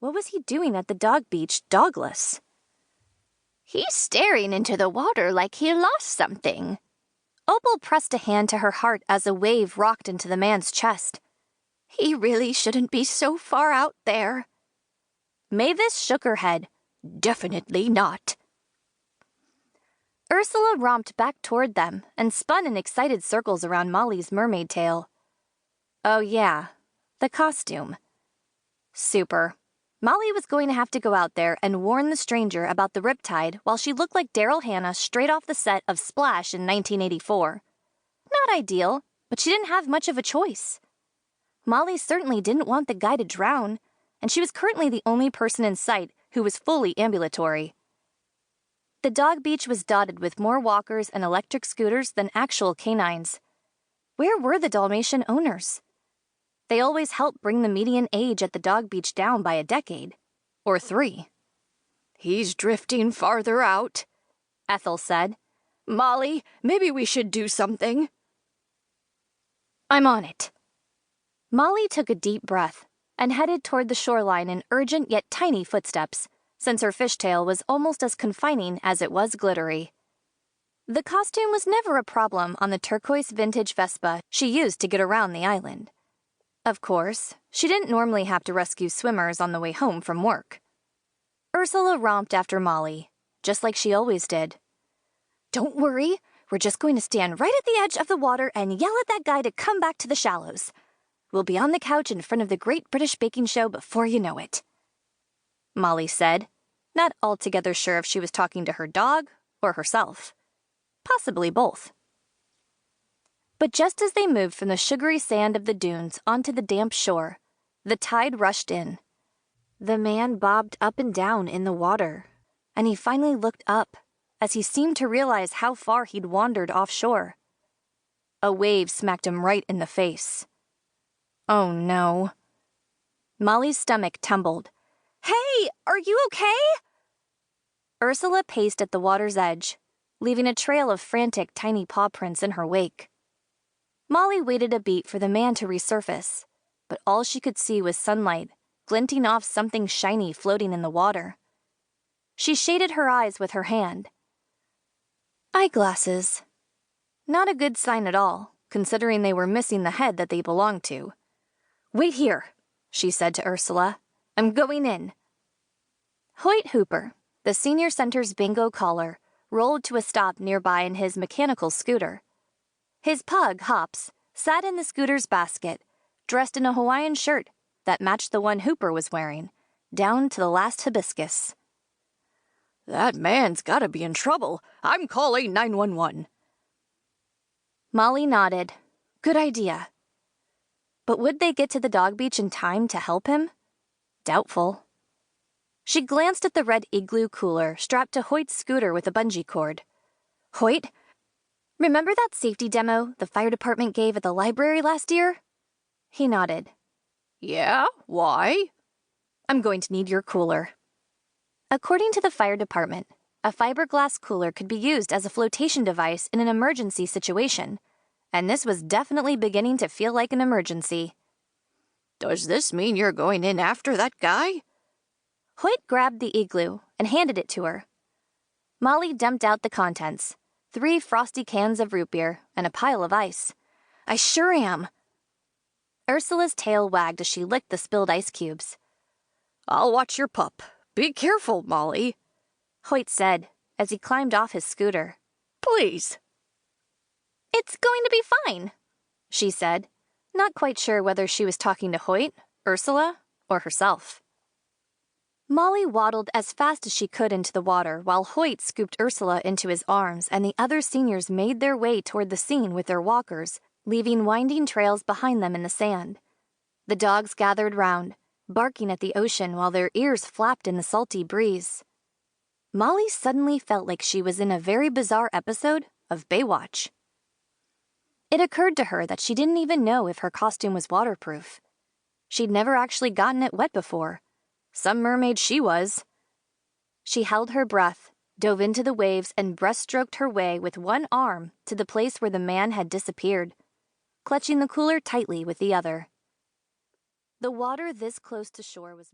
What was he doing at the dog beach, dogless? He's staring into the water like he lost something. Opal pressed a hand to her heart as a wave rocked into the man's chest. He really shouldn't be so far out there. Mavis shook her head. Definitely not. Ursula romped back toward them and spun in excited circles around Molly's mermaid tail. Oh yeah, the costume. Super. Molly was going to have to go out there and warn the stranger about the riptide while she looked like Daryl Hannah straight off the set of Splash in 1984. Not ideal, but she didn't have much of a choice. Molly certainly didn't want the guy to drown, and she was currently the only person in sight who was fully ambulatory. The dog beach was dotted with more walkers and electric scooters than actual canines. Where were the Dalmatian owners? They always helped bring the median age at the dog beach down by a decade. Or 3. He's drifting farther out, Ethel said. Molly, maybe we should do something. I'm on it. Molly took a deep breath and headed toward the shoreline in urgent yet tiny footsteps, since her fishtail was almost as confining as it was glittery. The costume was never a problem on the turquoise vintage Vespa she used to get around the island. Of course, she didn't normally have to rescue swimmers on the way home from work. Ursula romped after Molly, just like she always did. Don't worry, we're just going to stand right at the edge of the water and yell at that guy to come back to the shallows. We'll be on the couch in front of the Great British Baking Show before you know it. Molly said, not altogether sure if she was talking to her dog or herself. Possibly both. But just as they moved from the sugary sand of the dunes onto the damp shore, the tide rushed in. The man bobbed up and down in the water, and he finally looked up as he seemed to realize how far he'd wandered offshore. A wave smacked him right in the face. Oh no. Molly's stomach tumbled. Hey, are you okay? Ursula paced at the water's edge, leaving a trail of frantic tiny paw prints in her wake. Molly waited a beat for the man to resurface, but all she could see was sunlight, glinting off something shiny floating in the water. She shaded her eyes with her hand. Eyeglasses. Not a good sign at all, considering they were missing the head that they belonged to. Wait here, she said to Ursula. I'm going in. Hoyt Hooper, the senior center's bingo caller, rolled to a stop nearby in his mechanical scooter. His pug, Hops, sat in the scooter's basket, dressed in a Hawaiian shirt that matched the one Hooper was wearing, down to the last hibiscus. That man's gotta be in trouble. I'm calling 911. Molly nodded. Good idea. But would they get to the dog beach in time to help him? Doubtful. She glanced at the red igloo cooler strapped to Hoyt's scooter with a bungee cord. Hoyt, remember that safety demo the fire department gave at the library last year? He nodded. Yeah, why? I'm going to need your cooler. According to the fire department, a fiberglass cooler could be used as a flotation device in an emergency situation, and this was definitely beginning to feel like an emergency. Does this mean you're going in after that guy? Hoyt grabbed the igloo and handed it to her. Molly dumped out the contents, 3 frosty cans of root beer and a pile of ice. I sure am. Ursula's tail wagged as she licked the spilled ice cubes. I'll watch your pup. Be careful, Molly, Hoyt said as he climbed off his scooter. Please. It's going to be fine, she said, not quite sure whether she was talking to Hoyt, Ursula, or herself. Molly waddled as fast as she could into the water while Hoyt scooped Ursula into his arms and the other seniors made their way toward the scene with their walkers, leaving winding trails behind them in the sand. The dogs gathered round, barking at the ocean while their ears flapped in the salty breeze. Molly suddenly felt like she was in a very bizarre episode of Baywatch. It occurred to her that she didn't even know if her costume was waterproof. She'd never actually gotten it wet before. Some mermaid she was. She held her breath, dove into the waves, and breaststroked her way with one arm to the place where the man had disappeared, clutching the cooler tightly with the other. The water this close to shore was